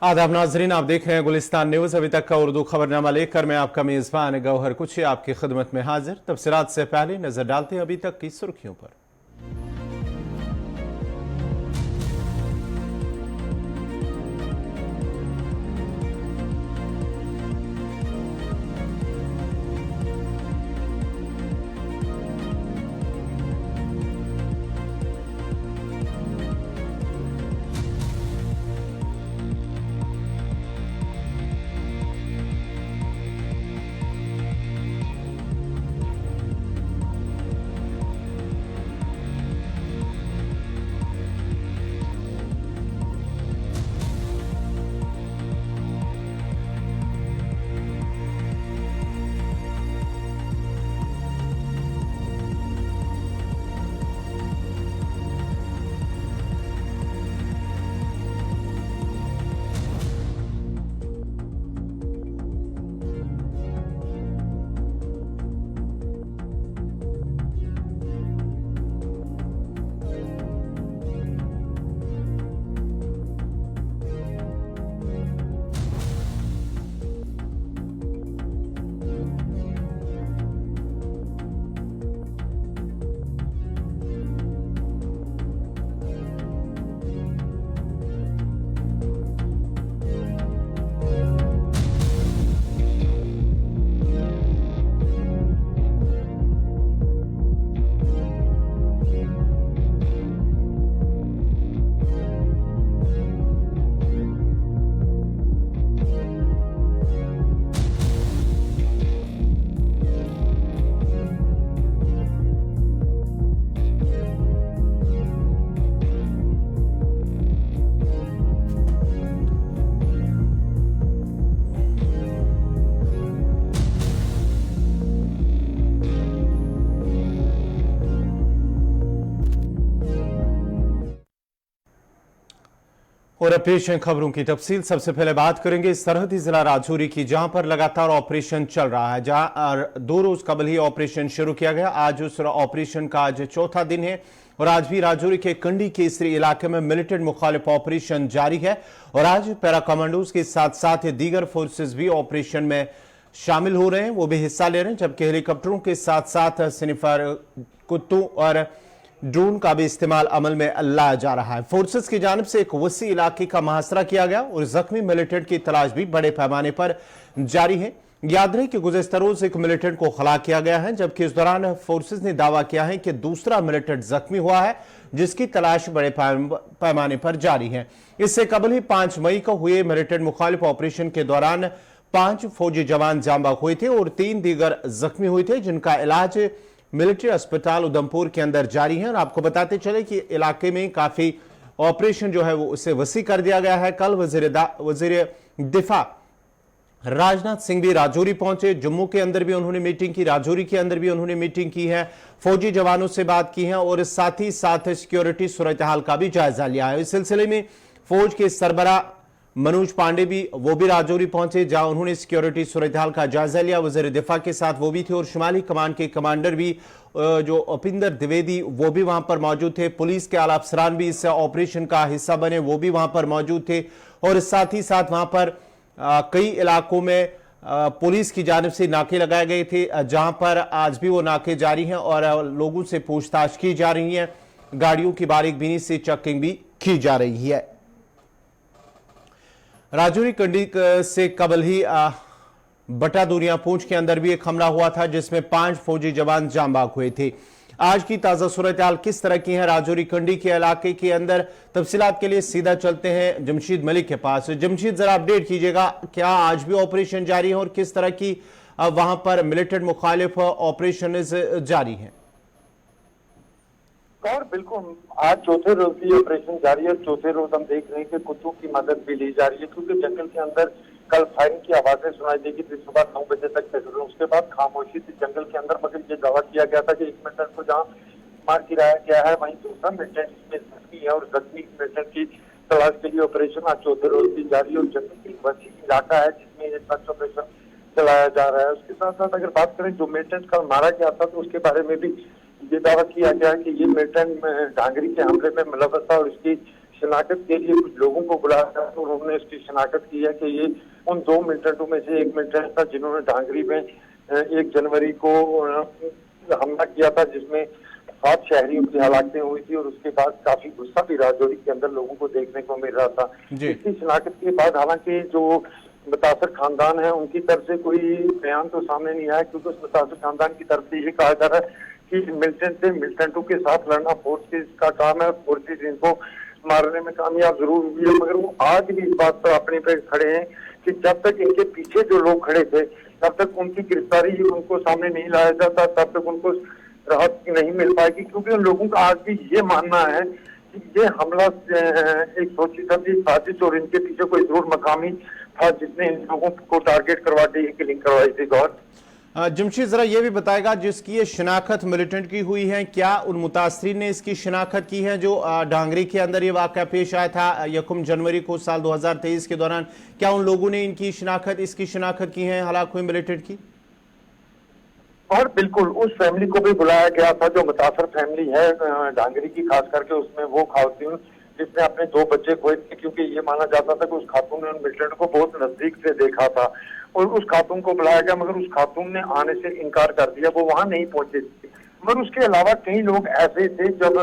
आदाब नाजरीन, आप देख रहे हैं गुलिस्तान न्यूज। अभी तक का उर्दू खबरनामा लेकर मैं आपका मेजबान गौहर कुची आपकी खिदमत में हाजिर। तफसीलात से पहले नजर डालते हैं अभी तक की सुर्खियों पर। और पेश है खबरों की तफसील। सबसे पहले बात करेंगे सरहदी जिला राजौरी की, जहां पर लगातार ऑपरेशन चल रहा है। जहां 2 रोज कबल ही ऑपरेशन शुरू किया गया। आज उस ऑपरेशन का आज चौथा दिन है और आज भी राजौरी के कंडी केसरी इलाके में मिलिटेंट मुखालिफ ऑपरेशन जारी है। और आज पैरा कमांडोज के साथ साथ दीगर फोर्सेस भी ऑपरेशन में शामिल हो रहे हैं, वो भी हिस्सा ले रहे हैं। जबकि हेलीकॉप्टरों के साथ साथ स्निफर कुत्तों और ड्रोन का भी इस्तेमाल अमल में लाया जा रहा है। फोर्सेस की जानिब से एक वसी इलाके का मुहासरा किया गया और जख्मी मिलिटेंट की तलाश भी बड़े पैमाने पर जारी है। याद रहे कि गुज़श्ता रोज एक मिलिटेंट को खला किया गया है, जबकि इस दौरान फोर्सेस ने दावा किया है कि दूसरा मिलिटेंट जख्मी हुआ है, जिसकी तलाश बड़े पैमाने पर जारी है। इससे कबल ही 5 मई को हुए मिलिटेंट मुखालिफ ऑपरेशन के दौरान 5 फौजी जवान जाम बहक हुए थे और 3 दीगर जख्मी हुए थे, जिनका इलाज मिलिट्री अस्पताल उधमपुर के अंदर जारी है। और आपको बताते चले कि इलाके में काफी ऑपरेशन जो है वो उसे वसी कर दिया गया है। कल वजीर दिफा राजनाथ सिंह भी राजौरी पहुंचे। जम्मू के अंदर भी उन्होंने मीटिंग की, राजौरी के अंदर भी उन्होंने मीटिंग की है, फौजी जवानों से बात की है और साथ ही साथ सिक्योरिटी सूरत हाल का भी जायजा लिया है। इस सिलसिले में फौज के सरबरा मनोज पांडे भी राजौरी पहुंचे, जहां उन्होंने सिक्योरिटी सूरत हाल का जायजा लिया। वज़ीर दिफा के साथ वो भी थे और शुमाली कमान के कमांडर भी जो उपिंदर द्विवेदी वो भी वहां पर मौजूद थे। पुलिस के आला अफसरान भी इस ऑपरेशन का हिस्सा बने, वो भी वहां पर मौजूद थे। और साथ ही साथ वहां पर कई इलाकों में पुलिस की जानिब से नाके लगाए गए थे, जहां पर आज भी वो नाके जारी हैं और लोगों से पूछताछ की जा रही है। गाड़ियों की बारीकबीनी से चेकिंग भी की जा रही है। राजौरी कंडी से कबल ही बटा दूरियां पूंछ के अंदर भी एक हमला हुआ था, जिसमें 5 फौजी जवान जाम बहक हुए थे। आज की ताजा सूरत हाल किस तरह की है राजौरी कंडी के इलाके के अंदर, तफसीलात के लिए सीधा चलते हैं जमशीद मलिक के पास। जमशीद, जरा अपडेट कीजिएगा, क्या आज भी ऑपरेशन जारी है और किस तरह की वहां पर मिलिटेंट मुखालिफ ऑपरेशन जारी है? और बिल्कुल आज चौथे रोज की ऑपरेशन जारी है। चौथे रोज हम देख रहे हैं कि कुत्तों की मदद भी ली जा रही है, क्योंकि जंगल के अंदर कल फायरिंग की आवाजें सुनाई देगी थी सुबह 9 बजे तक चल रही। उसके बाद खामोशी थी जंगल के अंदर, मगर ये दावा किया गया था कि एक मिलिटेंट को जहाँ मार गिराया गया है, वहीं दूसरा मिलिटेंट इसमें जख्मी है और जख्मी मिलिटेंट की तलाश के लिए ऑपरेशन आज चौथे रोज की जारी है। और जंगल की वसी इलाका है जिसमें ये सर्च ऑपरेशन चलाया जा रहा है। उसके साथ साथ अगर बात करें जो मिलिटेंट कल मारा गया था, तो उसके बारे में भी ये दावा किया गया कि ये मिलिटेंट डांगरी के हमले में मुलव्वस था और इसकी शिनाख्त के लिए कुछ लोगों को बुलाया था, तो उन्होंने इसकी शिनाख्त की है कि ये उन 2 मिलिटेंटों में से एक मिलिटेंट था जिन्होंने डांगरी में 1 जनवरी को हमला किया था, जिसमें 7 शहरियों की हलाकतें हुई थी और उसके बाद काफी गुस्सा भी राजौरी के अंदर लोगों को देखने को मिल रहा था। इसकी शिनाख्त के बाद हालांकि जो मुतासर खानदान है उनकी तरफ से कोई बयान तो सामने नहीं आया, क्योंकि उस मुतासर खानदान की तरफ से ये कहा जा रहा है कि मिलिटेंटों के साथ लड़ना फोर्सेज का काम है, फोर्सेज इनको मारने में कामयाब जरूर हुई है, मगर वो आज भी इस बात पर अपने पे खड़े हैं कि जब तक इनके पीछे जो लोग खड़े थे तब तक उनकी गिरफ्तारी उनको सामने नहीं लाया जाता, तब तक उनको राहत नहीं मिल पाएगी, क्योंकि उन लोगों का आज भी ये मानना है कि ये हमला एक सोची समझी साजिश और इनके पीछे कोई जरूर मकामी था जिसने इन लोगों को टारगेट करवा दी, किलिंग करवाई थी। गौर जमशेद, जरा ये भी बताएगा जिसकी ये शिनाख्त मिलिटेंट की हुई है, क्या उन मुतासरीन ने इसकी शिनाख्त की है जो डांगरी के अंदर ये वाक़या पेश आया था 1 जनवरी को साल 2023 के दौरान? क्या उन लोगों ने इनकी शिनाख्त इसकी शिनाख्त की है हलाक हुए मिलिटेंट की? और बिल्कुल उस फैमिली को भी बुलाया गया था जो मुतासर फैमिली है डांगरी की, खास करके उसमें वो खातून जिसने अपने 2 बच्चे खोए थे, क्योंकि ये माना जाता था कि उस खातून ने उन मिलिटेंट को बहुत नजदीक से देखा था और उस खातून को बुलाया गया, मगर उस खातून ने आने से इनकार कर दिया, वो वहां नहीं पहुंचे थे। मगर उसके अलावा कई लोग ऐसे थे जब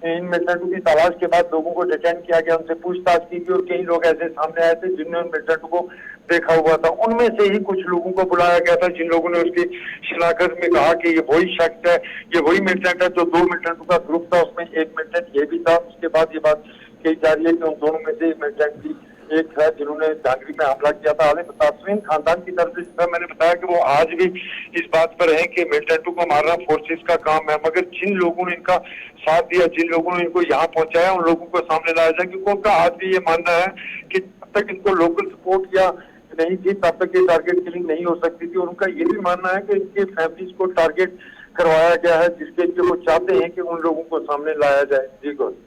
इन मिलिटेंटों की तलाश के बाद लोगों को डिटेन किया गया, उनसे पूछताछ की गई और कई लोग ऐसे सामने आए थे जिनने उन मिलिटेंटों को देखा हुआ था। उनमें से ही कुछ लोगों को बुलाया गया था जिन लोगों ने उसकी शिनाख्त में कहा कि ये वही शख्स है, ये वही मिलिटेंट है जो 2 मिलिटेंटों का ग्रुप था, उसमें एक मिलिटेंट ये भी था। उसके बाद ये बात कही जा रही है कि उन दोनों में से मिलिटेंट की एक है जिन्होंने डांगरी में हमला किया था। हालांकि मुतासरीन खानदान की तरफ से मैंने बताया कि वो आज भी इस बात पर है कि मिलिटेंटों को मारना फोर्सेस का काम है, मगर जिन लोगों ने इनका साथ दिया, जिन लोगों ने इनको यहाँ पहुंचाया, उन लोगों को सामने लाया जाए, क्योंकि उनका आज भी ये मानना है कि जब तक इनको लोकल सपोर्ट या नहीं थी तब तक ये टारगेट किलिंग नहीं हो सकती थी। और उनका ये भी मानना है कि इनके फैमिलीज को टारगेट करवाया गया है, जिसके लिए वो चाहते हैं कि उन लोगों को सामने लाया जाए। जी गौर।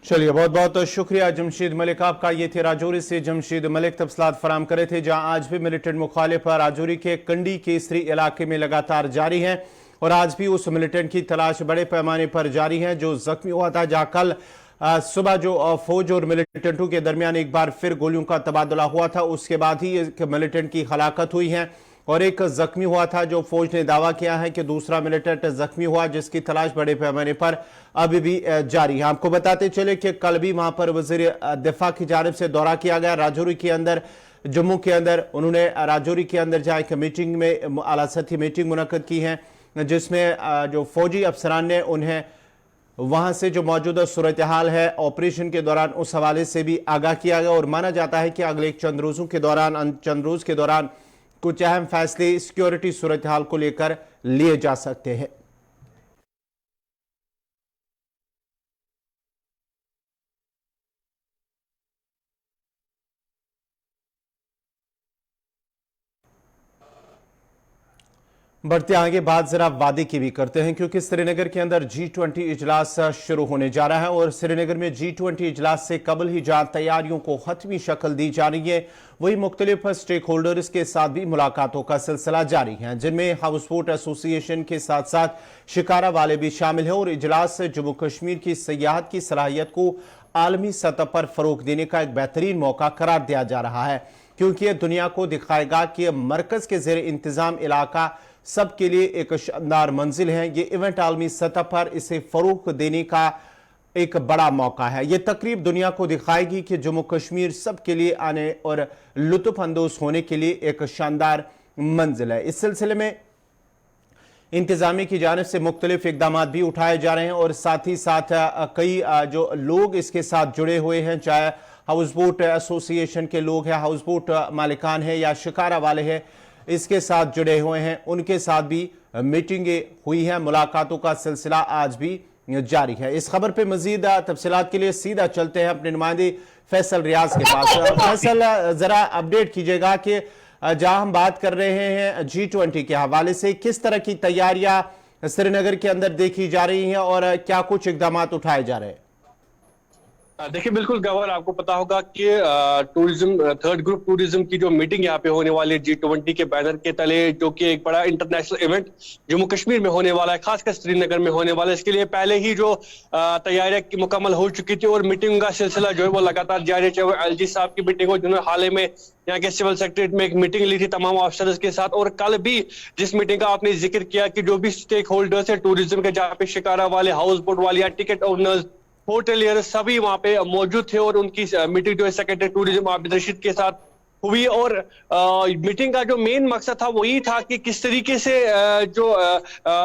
चलिए, बहुत बहुत शुक्रिया जमशेद मलिक आपका। ये थे राजौरी से जमशेद मलिक, तफसलात फराम करे थे, जहां आज भी मिलिटेंट मुखालिफ राजौरी के कंडी केसरी इलाके में लगातार जारी है और आज भी उस मिलिटेंट की तलाश बड़े पैमाने पर जारी है जो जख्मी हुआ था, जहां कल सुबह जो फौज और मिलिटेंटों के दरमियान एक बार फिर गोलियों का तबादला हुआ था, उसके बाद ही एक मिलिटेंट की हलाकत हुई है और एक जख्मी हुआ था, जो फौज ने दावा किया है कि दूसरा मिलिटेंट जख्मी हुआ, जिसकी तलाश बड़े पैमाने पर अभी भी जारी है। आपको बताते चले कि कल भी वहां पर वजीर दिफा की जानिब से दौरा किया गया राजौरी के अंदर, जम्मू के अंदर। उन्होंने राजौरी के अंदर जहाँ एक मीटिंग में आला सतही मीटिंग मुनक्कद की है, जिसमें जो फौजी अफसरान ने उन्हें वहां से जो मौजूदा सूरत हाल है ऑपरेशन के दौरान उस हवाले से भी आगाह किया गया और माना जाता है कि अगले चंद रोज के दौरान कुछ अहम फैसले सिक्योरिटी सूरत हाल को लेकर लिए जा सकते हैं। बढ़ते आगे बात जरा वादे की भी करते हैं, क्योंकि श्रीनगर के अंदर G20 इजलास शुरू होने जा रहा है और श्रीनगर में G20 इजलास से कबल ही जहां तैयारियों को हतमी शक्ल दी जा रही है, वही मुख्तलिफ स्टेक होल्डर्स के साथ भी मुलाकातों का सिलसिला जारी है, जिनमें हाउस बोट एसोसिएशन के साथ साथ शिकारा वाले भी शामिल हैं और इजलास से जम्मू कश्मीर की सयाहत की सलाहियत को आलमी सतह पर फरोग देने का एक बेहतरीन मौका करार दिया जा रहा है, क्योंकि यह दुनिया को दिखाएगा कि मरकज के जेर इंतजाम इलाका सबके लिए एक शानदार मंजिल है। ये इवेंट आलमी सतह पर इसे फरोग देने का एक बड़ा मौका है। यह तकरीब दुनिया को दिखाएगी कि जम्मू कश्मीर सबके लिए आने और लुत्फ अंदोज होने के लिए एक शानदार मंजिल है। इस सिलसिले में इंतजामिया की जानिब से मुख्तलिफ इकदाम भी उठाए जा रहे हैं और साथ ही साथ कई जो लोग इसके साथ जुड़े हुए हैं, चाहे हाउस बोट एसोसिएशन के लोग हैं, हाउस बोट मालिकान है या शिकारा वाले हैं, इसके साथ जुड़े हुए हैं, उनके साथ भी मीटिंगें हुई हैं। मुलाकातों का सिलसिला आज भी जारी है। इस खबर पे मजीद तफसीलात के लिए सीधा चलते हैं अपने नुमाइंदे फैसल रियाज के पास। फैसल, जरा अपडेट कीजिएगा कि जहां हम बात कर रहे हैं G20 के हवाले से, किस तरह की तैयारियां श्रीनगर के अंदर देखी जा रही हैं और क्या कुछ इकदाम उठाए जा रहे हैं? देखिए बिल्कुल गवर, आपको पता होगा कि टूरिज्म, थर्ड ग्रुप टूरिज्म की जो मीटिंग यहाँ पे होने वाली है G20 के बैनर के तले, जो कि एक बड़ा इंटरनेशनल इवेंट जम्मू कश्मीर में होने वाला है, खासकर श्रीनगर में होने वाला है। इसके लिए पहले ही जो तैयारियां मुकम्मल हो चुकी थी और मीटिंग का सिलसिला जो है वो लगातार जारी है। चाहे वो LG साहब की मीटिंग हो, जिन्होंने हाल ही में यहाँ के सिविल सेक्रेटरीट में एक मीटिंग ली थी तमाम ऑफिसर्स के साथ, और कल भी जिस मीटिंग का आपने जिक्र किया कि जो भी स्टेक होल्डर्स है टूरिज्म के, जहाँ पे शिकारा वाले, हाउस बोट वाले या टिकट ओनर्स, होटलियर, सभी वहां पे मौजूद थे। और उनकी मीटिंग जो है सेक्रेटरी टूरिज्म आबिद रशीद के साथ हुई। और मीटिंग का जो मेन मकसद था वो ये था कि किस तरीके से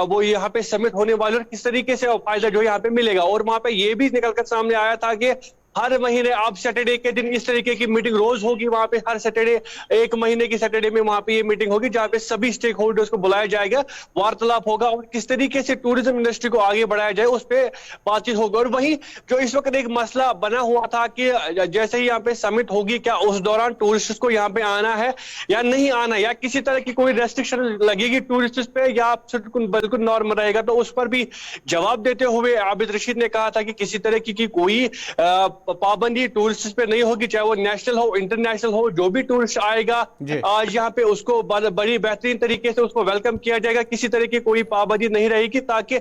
वो यहाँ पे समिट होने वाले और किस तरीके से फायदा जो यहाँ पे मिलेगा। और वहां पे ये भी निकलकर सामने आया था कि हर महीने अब सैटरडे के दिन इस तरीके की मीटिंग रोज होगी वहां पे, हर सैटरडे, एक महीने की सैटरडे में वहां पे ये मीटिंग होगी, जहां पे सभी स्टेक होल्डर्स को बुलाया जाएगा, वार्तालाप होगा और किस तरीके से टूरिज्म इंडस्ट्री को आगे बढ़ाया जाए उस पर बातचीत होगी। और वही जो इस वक्त एक मसला बना हुआ था कि जैसे ही यहाँ पे समिट होगी, क्या उस दौरान टूरिस्ट को यहाँ पे आना है या नहीं आना, या किसी तरह की कोई रेस्ट्रिक्शन लगेगी टूरिस्ट पे, या बिल्कुल नॉर्म रहेगा। तो उस पर भी जवाब देते हुए आबिद रशीद ने कहा था कि किसी तरह की कोई पाबंदी टूरिस्ट पे नहीं होगी, चाहे वो नेशनल हो, इंटरनेशनल हो, जो भी टूरिस्ट आएगा आज यहाँ पे उसको बड़ी बेहतरीन तरीके से उसको वेलकम किया जाएगा, किसी तरह की कोई पाबंदी नहीं रहेगी, ताकि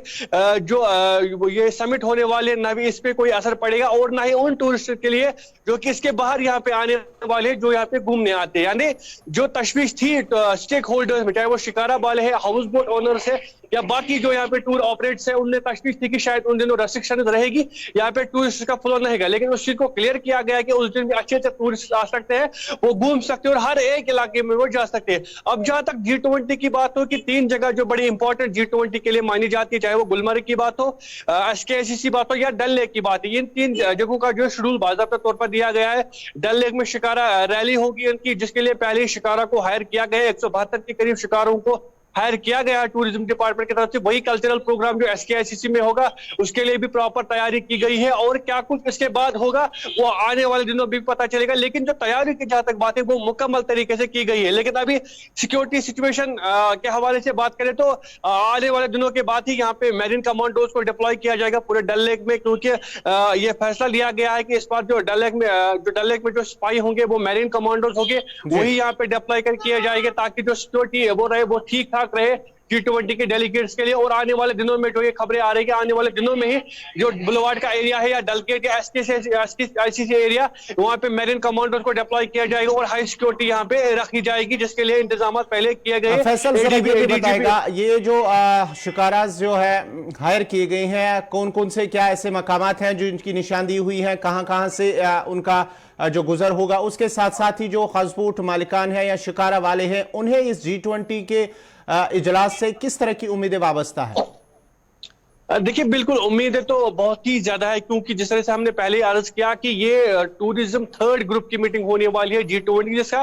जो ये समिट होने वाले ना भी इस पे कोई असर पड़ेगा और ना ही उन टूरिस्ट के लिए जो कि इसके बाहर यहाँ पे आने वाले जो यहाँ पे घूमने आते हैं। यानी जो तशवीश थी स्टेक होल्डर्स में, चाहे वो शिकारा वाले है, हाउस बोट ओनर्स है या बाकी जो यहाँ पे टूर ऑपरेटर्स है, उनने तशवीश थी कि शायद उन दिनों रेस्ट्रिक्शन रहेगी, यहाँ पे टूरिस्ट का फ्लो नहीं है। लेकिन उस चीज को क्लियर किया गया कि उस दिन भी अच्छे से टूरिस्ट आ सकते हैं, वो घूम सकते हैं और हर एक इलाके में वो जा सकते हैं। अब जहां तक G20 की बात हो कि 3 जगह जो बड़ी इंपॉर्टेंट G20 के लिए मानी जाती है, चाहे वो गुलमर्ग की बात हो, SKICC बात हो या डल लेक की बात है, इन 3 जगहों का जो शेड्यूल बाकायदा तौर पर दिया गया है। डल लेक में शिकारा रैली होगी इनकी, जिसके लिए पहले ही शिकारा को हायर किया गया है, 172 के करीब शिकारों को हायर किया गया है टूरिज्म डिपार्टमेंट की तरफ से। वही कल्चरल प्रोग्राम जो SKICC में होगा उसके लिए भी प्रॉपर तैयारी की गई है, और क्या कुछ इसके बाद होगा वो आने वाले दिनों भी पता चलेगा। लेकिन जो तैयारी की जहां तक बात है वो मुकम्मल तरीके से की गई है। लेकिन अभी सिक्योरिटी सिचुएशन के हवाले से बात करें तो आने वाले दिनों के बाद ही यहाँ पे मैरीन कमांडोज को डिप्लॉय किया जाएगा पूरे डल लेक में, क्योंकि ये फैसला लिया गया है कि इस बार जो डल लेक में जो स्पाई होंगे वो मैरीन कमांडोज होंगे, वही यहाँ पे डिप्लॉय कर किया जाएगा, ताकि जो सिक्योरिटी है वो रहे, वो ठीक ठाक रहे G20 के डेलीगेट्स के लिए। और आने वाले दिनों में जो ये खबरें आ रही है, आने वाले दिनों में ही जो बुलवार्ड का एरिया है या डलगेट या SKICC एरिया, वहां पे मैरीन कमांडोज को डिप्लॉय किया जाएगा और हाई सिक्योरिटी यहाँ पे रखी जाएगी, जिसके लिए इंतजाम पहले किए गए। फैसल जरा ये बताएगा, ये जो शिकाराज जो है हायर किए गए हैं, कौन कौन से क्या ऐसे मकामात हैं जो इनकी निशानदी हुई है, कहां कहां से उनका जो गुजर होगा, उसके साथ साथ ही जो हाउसबोट मालिकान है या शिकारा वाले हैं, उन्हें इस G20 के इजलास से किस तरह की उम्मीदें वाबस्ता है? देखिए बिल्कुल उम्मीदें तो बहुत ही ज्यादा है, क्योंकि जिस तरह से हमने पहले अर्ज किया कि ये टूरिज्म थर्ड ग्रुप की मीटिंग होने वाली है G20, जिसका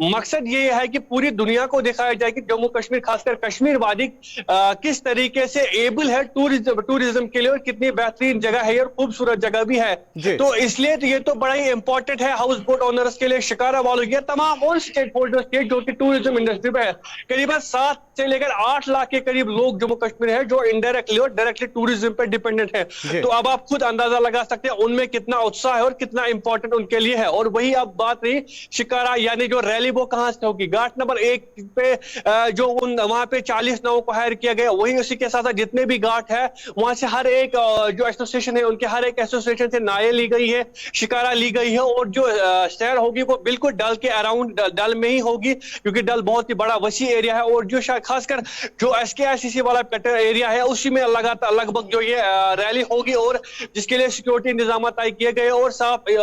मकसद ये है कि पूरी दुनिया को दिखाया जाए कि जम्मू कश्मीर, खासकर कश्मीर वादी किस तरीके से एबल है टूरिज्म के लिए और कितनी बेहतरीन जगह है और खूबसूरत जगह भी है। तो इसलिए तो ये तो बड़ा ही इंपॉर्टेंट है हाउस बोट ओनर्स के लिए, शिकारा वालों के, तमाम उन स्टेक होल्डर्स के जो कि टूरिज्म इंडस्ट्री में है। करीबन 7 से लेकर 8 लाख के करीब लोग जम्मू कश्मीर है जो इनडायरेक्टली और डायरेक्टली टूरिज्म पर डिपेंडेंट है। तो अब आप खुद अंदाजा लगा सकते हैं उनमें कितना उत्साह है और कितना इंपॉर्टेंट उनके लिए है। और वही अब बात रही शिकारा, यानी जो रैली वो कहां से होगी, घाट नंबर 1 पे जो वहां पे 40 नावों को हायर किया गया, वही उसी के साथ जितने भी घाट है वहां से हर एक जो एसोसिएशन है उनके हर एक एसोसिएशन से नाये ली गई है, शिकारा ली गई है। और जो सैर होगी वो बिल्कुल डल के अराउंड डल में ही होगी, क्योंकि डल बहुत ही बड़ा वसी एरिया है। और जो खासकर जो SKICC वाला कटर एरिया है उसी में लगातार लगभग जो ये रैली होगी, और जिसके लिए सिक्योरिटी इंतजाम तय किए गए। और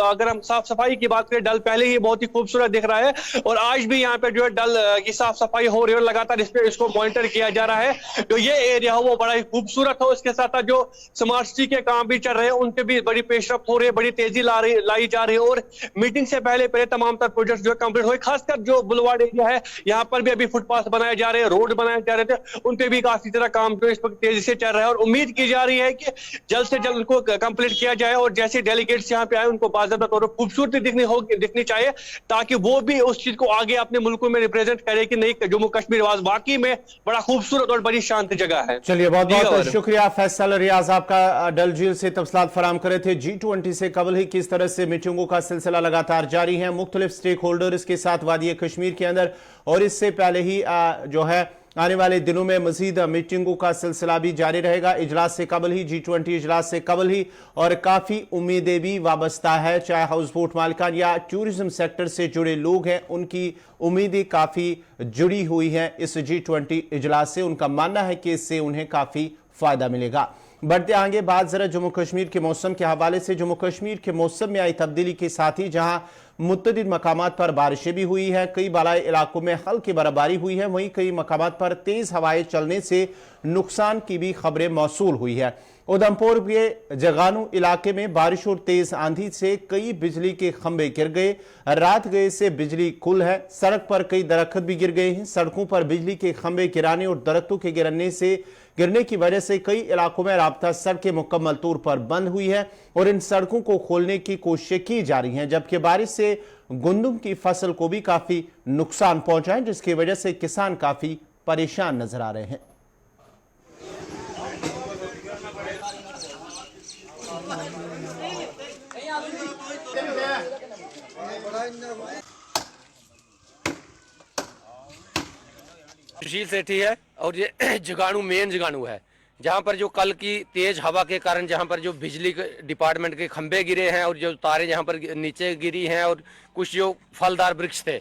अगर हम साफ सफाई की बात करें, डल पहले ही बहुत ही खूबसूरत दिख रहा है और आज भी यहाँ पे जो है डल की साफ सफाई हो रही है और लगातार इसको मॉनिटर किया जा रहा है। तो ये एरिया हो वो बड़ा ही खूबसूरत हो। इसके साथ जो स्मार्ट सिटी के काम भी चल रहे हैं उन पे भी बड़ी पेशरफ्त हो रही है, बड़ी तेजी लाई जा रही है। और मीटिंग से पहले तमाम तर प्रोजेक्ट जो है कंप्लीट हुए, खासकर जो बुलवार्ड एरिया है यहाँ पर भी अभी फुटपाथ बनाए जा रहे हैं, रोड बनाए जा रहे थे, उन पे भी काफी तरह काम जो इस वक्त तेजी से चल रहा है। और उम्मीद उम्मीद की जा रही है कि जल्द से जल्द उनको कंप्लीट किया जाए और जैसे डेलीगेट्स यहाँ पे आए उनको बाकायदा तौर पर खूबसूरती दिखनी चाहिए, ताकि वो भी उस चीज को आगे अपने मुल्कों में रिप्रेजेंट करे कि नहीं, जम्मू कश्मीर वाकई में बड़ा खूबसूरत और बड़ी शांत जगह है। चलिए, बहुत बहुत शुक्रिया फैसल रियाज, आपका डल झील से तफसीलात फराम करे थे। G20 से कबल ही किस तरह से मीटिंगों का सिलसिला लगातार जारी है मुख्तलिफ स्टेक होल्डर्स के साथ वादी कश्मीर के अंदर, और इससे पहले ही जो है आने वाले दिनों में मजीद मीटिंगों का सिलसिला भी जारी रहेगा। इजलास से कबल ही, G20 इजलास से कबल ही, और काफी उम्मीदें भी वाबस्ता है, चाहे हाउस बोट मालिकान या टूरिज्म सेक्टर से जुड़े लोग हैं, उनकी उम्मीदें काफी जुड़ी हुई हैं इस G20 इजलास से। उनका मानना है कि इससे उन्हें काफी फायदा मिलेगा। बढ़ते आगे बात जरा जम्मू कश्मीर के मौसम के हवाले से। जम्मू कश्मीर के मौसम में आई तब्दीली के साथ ही जहां मुतअद्दिद मकामात पर बारिशें भी हुई हैं, कई बालाई इलाकों में हल्की बर्फबारी हुई है, वहीं कई मकामात पर तेज हवाएं चलने से नुकसान की भी खबरें मौसूल हुई है। उधमपुर के जगानू इलाके में बारिश और तेज आंधी से कई बिजली के खंभे गिर गए, रात गए से बिजली गुल है, सड़क पर कई दरख्त भी गिर गए हैं। सड़कों पर बिजली के खंभे गिराने और दरख्तों के गिरने की वजह से कई इलाकों में राब्ता सड़कें मुकम्मल तौर पर बंद हुई है और इन सड़कों को खोलने की कोशिशें की जा रही हैं, जबकि बारिश से गंदम की फसल को भी काफी नुकसान पहुंचा है, जिसकी वजह से किसान काफी परेशान नजर आ रहे हैं। सुशील सेठी है और ये जगानू मेन जगानू है, जहाँ पर जो कल की तेज हवा के कारण जहाँ पर जो बिजली के डिपार्टमेंट के खंभे गिरे हैं और जो तारें जहाँ पर नीचे गिरी हैं और कुछ जो फलदार वृक्ष थे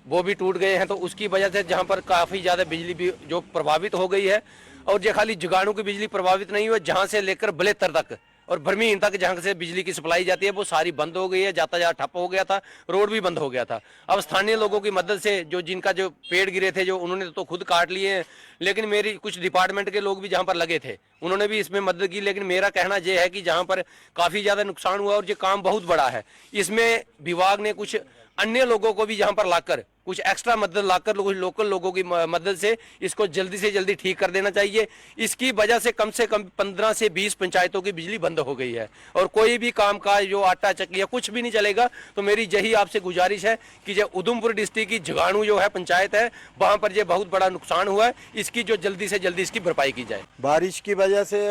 वो भी टूट गए हैं, तो उसकी वजह से जहाँ पर काफ़ी ज़्यादा बिजली भी जो प्रभावित हो गई है। और ये खाली जगानू की बिजली प्रभावित नहीं हुई, जहाँ से लेकर बलेतर तक और भरमीन तक जहाँ से बिजली की सप्लाई जाती है वो सारी बंद हो गई है, यातायात ठप हो गया था, रोड भी बंद हो गया था। अब स्थानीय लोगों की मदद से जो जिनका जो पेड़ गिरे थे जो उन्होंने तो खुद काट लिए हैं, लेकिन मेरी कुछ डिपार्टमेंट के लोग भी जहाँ पर लगे थे उन्होंने भी इसमें मदद की। लेकिन मेरा कहना यह है कि जहाँ पर काफ़ी ज़्यादा नुकसान हुआ और ये काम बहुत बड़ा है, इसमें विभाग ने कुछ अन्य लोगों को भी यहाँ पर लाकर कुछ एक्स्ट्रा मदद लाकर लोकल लोगों की मदद से इसको जल्दी से जल्दी ठीक कर देना चाहिए। इसकी वजह से कम 15 से 20 पंचायतों की बिजली बंद हो गई है और कोई भी काम काज जो आटा चक्की या कुछ भी नहीं चलेगा। तो मेरी यही आपसे गुजारिश है कि जो उधमपुर डिस्ट्रिक्ट की जगानू जो है पंचायत है वहाँ पर ये बहुत बड़ा नुकसान हुआ है, इसकी जो जल्दी से जल्दी इसकी भरपाई की जाए। बारिश की वजह से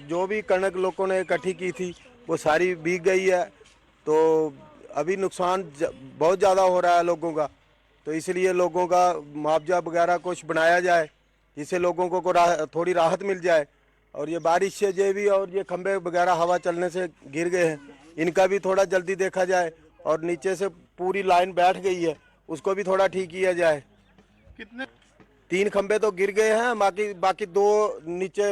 जो भी कणक लोगों ने इकट्ठी की थी वो सारी भीग गई है, तो अभी नुकसान बहुत ज़्यादा हो रहा है लोगों का। तो इसलिए लोगों का मुआवजा वगैरह कुछ बनाया जाए जिससे लोगों को थोड़ी राहत मिल जाए। और ये बारिश से जो भी और ये खंभे वगैरह हवा चलने से गिर गए हैं, इनका भी थोड़ा जल्दी देखा जाए। और नीचे से पूरी लाइन बैठ गई है, उसको भी थोड़ा ठीक किया जाए। कितने 3 खंभे तो गिर गए हैं, बाकी 2 नीचे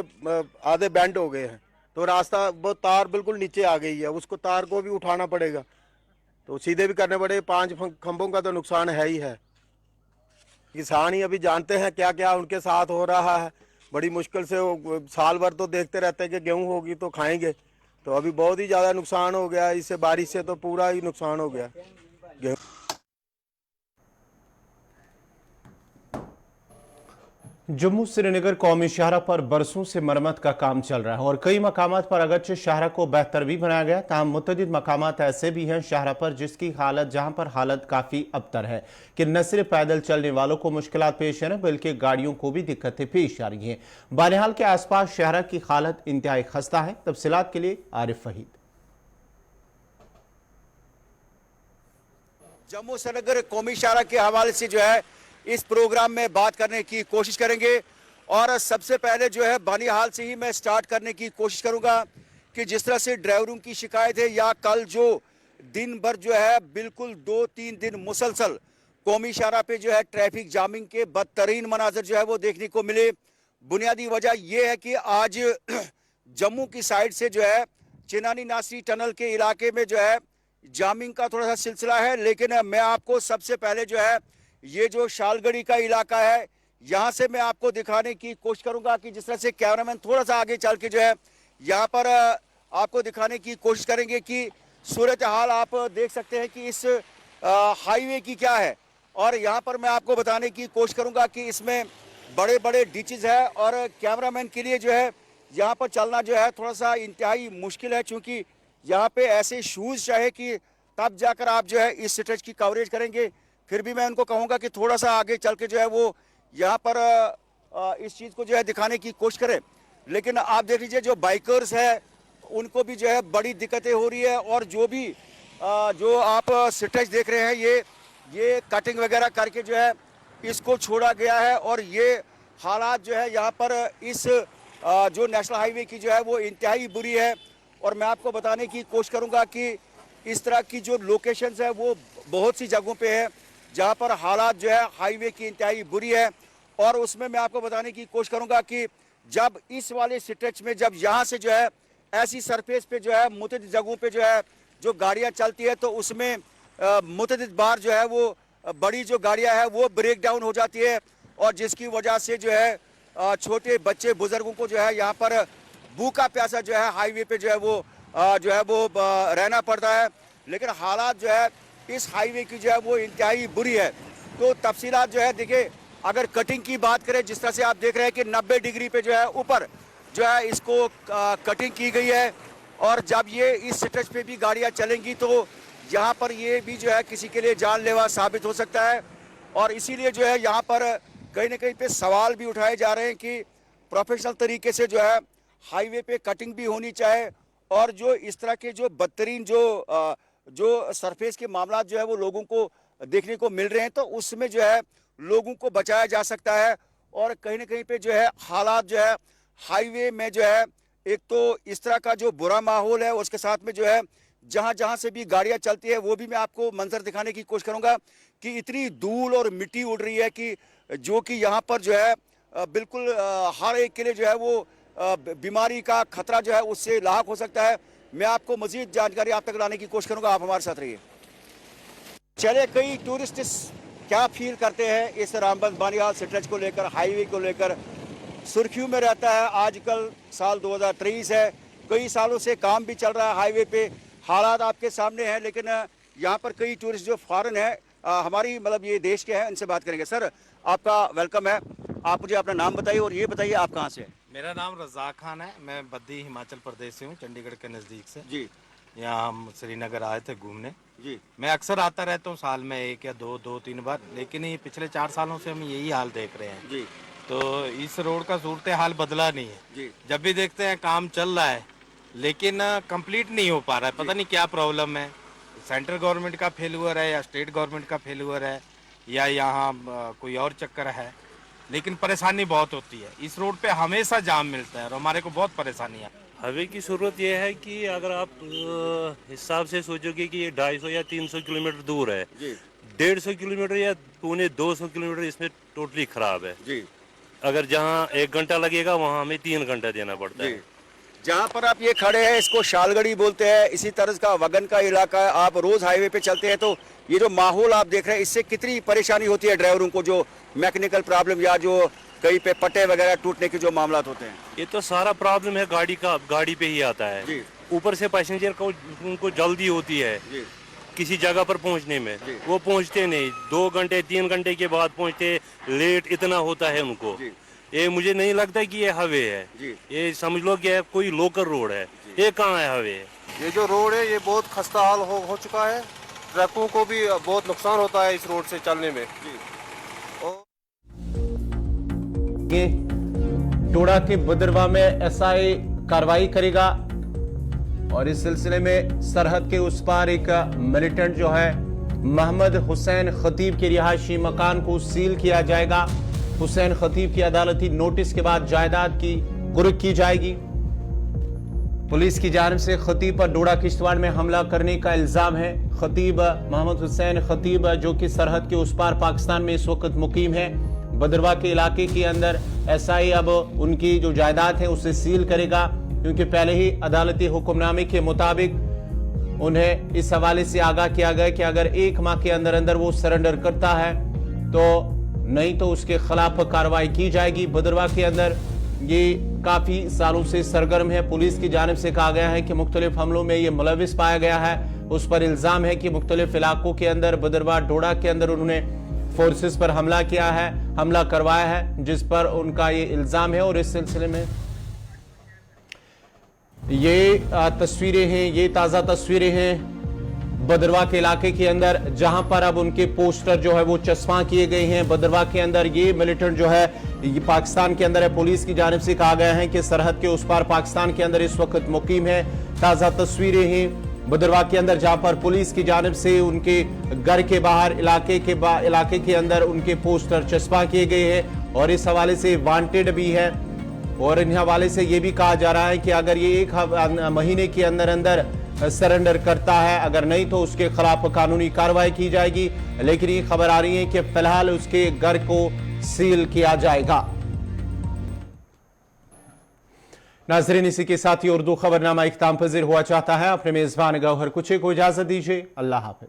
आधे बेंड हो गए हैं, तो रास्ता वो तार बिल्कुल नीचे आ गई है, उसको तार को भी उठाना पड़ेगा, तो सीधे भी करने पड़े। 5 खंभों का तो नुकसान है ही है। किसान ही अभी जानते हैं क्या क्या उनके साथ हो रहा है। बड़ी मुश्किल से वो साल भर तो देखते रहते हैं कि गेहूं होगी तो खाएंगे, तो अभी बहुत ही ज़्यादा नुकसान हो गया इससे। बारिश से तो पूरा ही नुकसान हो गया गेहूं। जम्मू श्रीनगर कौमी शाहरा पर बरसों से मरम्मत का काम चल रहा है और कई मकामात पर अगरचे शाहरा को बेहतर भी बनाया गया, ताहम मुतअद्दिद मकामात ऐसे भी हैं शाहरा पर जिसकी हालत जहां पर हालत काफी अबतर है कि न सिर्फ पैदल चलने वालों को मुश्किलात पेश है बल्कि गाड़ियों को भी दिक्कतें पेश आ रही हैं। बानिहाल के आसपास शाहरा की हालत इंतहाई खस्ता है। तफसीलात के लिए आरिफ फहीद। जम्मू श्रीनगर कौमी शाहरा के हवाले से जो है इस प्रोग्राम में बात करने की कोशिश करेंगे। और सबसे पहले जो है बानिहाल से ही मैं स्टार्ट करने की कोशिश करूंगा कि जिस तरह से ड्राइवरों की शिकायत है या कल जो दिन भर जो है बिल्कुल 2-3 दिन मुसलसल कौमी शाहरा पे जो है ट्रैफिक जामिंग के बदतरीन मनाजर जो है वो देखने को मिले। बुनियादी वजह यह है कि आज जम्मू की साइड से जो है चिनानी नासरी टनल के इलाके में जो है जामिंग का थोड़ा सा सिलसिला है, लेकिन मैं आपको सबसे पहले जो है ये जो शालगढ़ी का इलाका है यहाँ से मैं आपको दिखाने की कोशिश करूंगा कि जिस तरह से कैमरामैन थोड़ा सा आगे चल के जो है यहाँ पर आपको दिखाने की कोशिश करेंगे कि सूरत हाल आप देख सकते हैं कि इस हाईवे की क्या है। और यहाँ पर मैं आपको बताने की कोशिश करूंगा कि इसमें बड़े बड़े डिचेज है और कैमरामैन के लिए जो है यहाँ पर चलना जो है थोड़ा सा इंतहाई मुश्किल है, क्योंकि यहाँ पे ऐसे शूज़ चाहे कि तब जाकर आप जो है इस स्ट्रेच की कवरेज करेंगे। फिर भी मैं उनको कहूँगा कि थोड़ा सा आगे चल के जो है वो यहाँ पर इस चीज़ को जो है दिखाने की कोशिश करें। लेकिन आप देख लीजिए जो बाइकर्स है उनको भी जो है बड़ी दिक्कतें हो रही है, और जो आप स्ट्रेच देख रहे हैं ये कटिंग वगैरह करके जो है इसको छोड़ा गया है, और ये हालात जो है यहाँ पर इस जो नेशनल हाईवे की जो है वो इंतहाई बुरी है। और मैं आपको बताने की कोशिश करूँगा कि इस तरह की जो लोकेशंस है वो बहुत सी जगहों पे है जहाँ पर हालात जो है हाईवे की इंतहाई बुरी है। और उसमें मैं आपको बताने की कोशिश करूँगा कि जब इस वाले स्ट्रेच में जब यहाँ से जो है ऐसी सरफेस पे जो है मुतअद्दिद जगहों पे जो है जो गाड़ियाँ चलती है, तो उसमें मुतअद्दिद बार जो है वो बड़ी जो गाड़ियाँ हैं वो ब्रेक डाउन हो जाती है, और जिसकी वजह से जो है छोटे बच्चे बुजुर्गों को जो है यहाँ पर भूखा प्यासा जो है हाईवे पे जो है वो रहना पड़ता है। लेकिन हालात जो है इस हाईवे की जो है वो इंतहाई बुरी है। तो तफसीलात जो है देखिए, अगर कटिंग की बात करें, जिस तरह से आप देख रहे हैं कि 90 डिग्री पे जो है ऊपर जो है इसको कटिंग की गई है, और जब ये इस स्ट्रेच पे भी गाड़ियाँ चलेंगी तो यहाँ पर ये भी जो है किसी के लिए जानलेवा साबित हो सकता है। और इसीलिए जो है यहाँ पर कहीं ना कहीं पे सवाल भी उठाए जा रहे हैं कि प्रोफेशनल तरीके से जो है हाईवे पे कटिंग भी होनी चाहिए, और जो इस तरह के जो बदतरीन जो सरफेस के मामला जो है वो लोगों को देखने को मिल रहे हैं, तो उसमें जो है लोगों को बचाया जा सकता है। और कहीं ना कहीं पे जो है हालात जो है हाईवे में जो है एक तो इस तरह का जो बुरा माहौल है, उसके साथ में जो है जहां से भी गाड़ियां चलती है वो भी मैं आपको मंजर दिखाने की कोशिश करूंगा कि इतनी धूल और मिट्टी उड़ रही है कि जो कि यहाँ पर जो है बिल्कुल हर एक के लिए जो है वो बीमारी का खतरा जो है उससे लाक हो सकता है। मैं आपको मजीद जानकारी आप तक लाने की कोशिश करूंगा, आप हमारे साथ रहिए। चले, कई टूरिस्ट क्या फील करते हैं इस रामबन बानिहाल स्ट्रेच को लेकर, हाईवे को लेकर? सुर्खियों में रहता है। आजकल साल 2023 है, कई सालों से काम भी चल रहा है हाईवे पे, हालात आपके सामने हैं। लेकिन यहाँ पर कई टूरिस्ट जो फॉरेन है, हमारी मतलब ये देश के हैं, इनसे बात करेंगे। सर, आपका वेलकम है। आप मुझे अपना नाम बताइए और ये बताइए आप कहाँ से हैं? मेरा नाम रज़ाक खान है। मैं बद्दी हिमाचल प्रदेश से हूँ, चंडीगढ़ के नज़दीक से। जी। यहाँ हम श्रीनगर आए थे घूमने। जी। मैं अक्सर आता रहता हूँ, साल में 1 या 2-3 बार, लेकिन ये पिछले 4 सालों से हम यही हाल देख रहे हैं। जी। तो इस रोड का सूरत हाल बदला नहीं है। जी। जब भी देखते हैं काम चल रहा है, लेकिन कंप्लीट नहीं हो पा रहा है। पता नहीं क्या प्रॉब्लम है, सेंट्रल गवर्नमेंट का फेल्यूर है या स्टेट गवर्नमेंट का फेल्यूर है या यहाँ कोई और चक्कर है, लेकिन परेशानी बहुत होती है। इस रोड पे हमेशा जाम मिलता है और हमारे को बहुत परेशानी है। हाईवे की ज़रूरत यह है कि अगर आप हिसाब से सोचोगे कि ये 250 या 300 किलोमीटर दूर है, 150 किलोमीटर या 200 किलोमीटर इसमें टोटली खराब है। जी। अगर जहाँ 1 घंटा लगेगा वहाँ हमें 3 घंटा देना पड़ता है। जहाँ पर आप ये खड़े हैं इसको शालगढ़ी बोलते हैं, इसी तरह का वगन का इलाका है। आप रोज हाईवे पे चलते हैं तो ये जो माहौल आप देख रहे हैं, इससे कितनी परेशानी होती है ड्राइवरों को, जो मैकेनिकल प्रॉब्लम या जो कहीं पे पट्टे वगैरह टूटने के जो मामला होते हैं? ये तो सारा प्रॉब्लम है गाड़ी पे ही आता है। ऊपर से पैसेंजर को उनको जल्दी होती है किसी जगह पर पहुंचने में, वो पहुंचते नहीं, 2 घंटे 3 घंटे के बाद पहुंचते, लेट इतना होता है उनको। ये मुझे नहीं लगता कि ये हाईवे है, ये समझ लो कि कोई लोकल रोड है। ये कहाँ है हाईवे? ये जो रोड है ये बहुत खस्ता हाल हो चुका है, ट्रकों को भी बहुत नुकसान होता है इस रोड से चलने में। ये टोडा के बदरवा में एसआई कार्रवाई करेगा और इस सिलसिले में सरहद के उस पार एक मिलिटेंट जो है मोहम्मद हुसैन खतीब के रिहायशी मकान को सील किया जाएगा। हुसैन खतीब की अदालती नोटिस के बाद जायदाद की कुर्क की जाएगी। पुलिस की जानिब से खतीब पर डोडा किश्तवाड़ में हमला करने का इल्जाम है। खतीब मोहम्मद हुसैन खतीब जो कि सरहद के उस पार पाकिस्तान में इस वक्त मुकीम है, बदरवा के इलाके के अंदर एसआई अब उनकी जो जायदाद है उसे सील करेगा, क्योंकि पहले ही अदालती हुक्मनामे के मुताबिक उन्हें इस हवाले से आगाह किया गया कि अगर 1 माह के अंदर अंदर वो सरेंडर करता है तो नहीं तो उसके खिलाफ कार्रवाई की जाएगी। बदरवा के अंदर ये काफी सालों से सरगर्म है। पुलिस की जानिब से कहा गया है कि मुख्तलिफ हमलों में ये मुलविस पाया गया है। उस पर इल्जाम है कि मुख्तलिफ इलाकों के अंदर बदरवा डोडा के अंदर उन्होंने फोर्सेस पर हमला किया है, हमला करवाया है, जिस पर उनका ये इल्जाम है। और इस सिलसिले में ये तस्वीरें हैं, ये ताज़ा तस्वीरें हैं बदरवा के इलाके के अंदर, जहां पर अब उनके पोस्टर जो है वो चस्पा किए गए हैं। बदरवा के अंदर ये मिलिटेंट जो है ये पाकिस्तान के अंदर है। पुलिस की जानिब से कहा गया है कि सरहद के उस पार पाकिस्तान के अंदर इस वक्त मुकीम है। ताज़ा तस्वीरें हैं बदरवा के अंदर, जहां पर पुलिस की जानिब से उनके घर के बाहर इलाके के अंदर उनके पोस्टर चस्पा किए गए हैं और इस हवाले से वांटेड भी है। और इन हवाले से ये भी कहा जा रहा है कि अगर ये 1 महीने के अंदर अंदर सरेंडर करता है, अगर नहीं तो उसके खिलाफ कानूनी कार्रवाई की जाएगी। लेकिन ये खबर आ रही है कि फिलहाल उसके घर को सील किया जाएगा। नाजरीन, इसी के साथ ही उर्दू खबरनामा इख्तिताम पजीर हुआ चाहता है। अपने मेजबान गौहर कुचे को इजाजत दीजिए। अल्लाह हाफिज।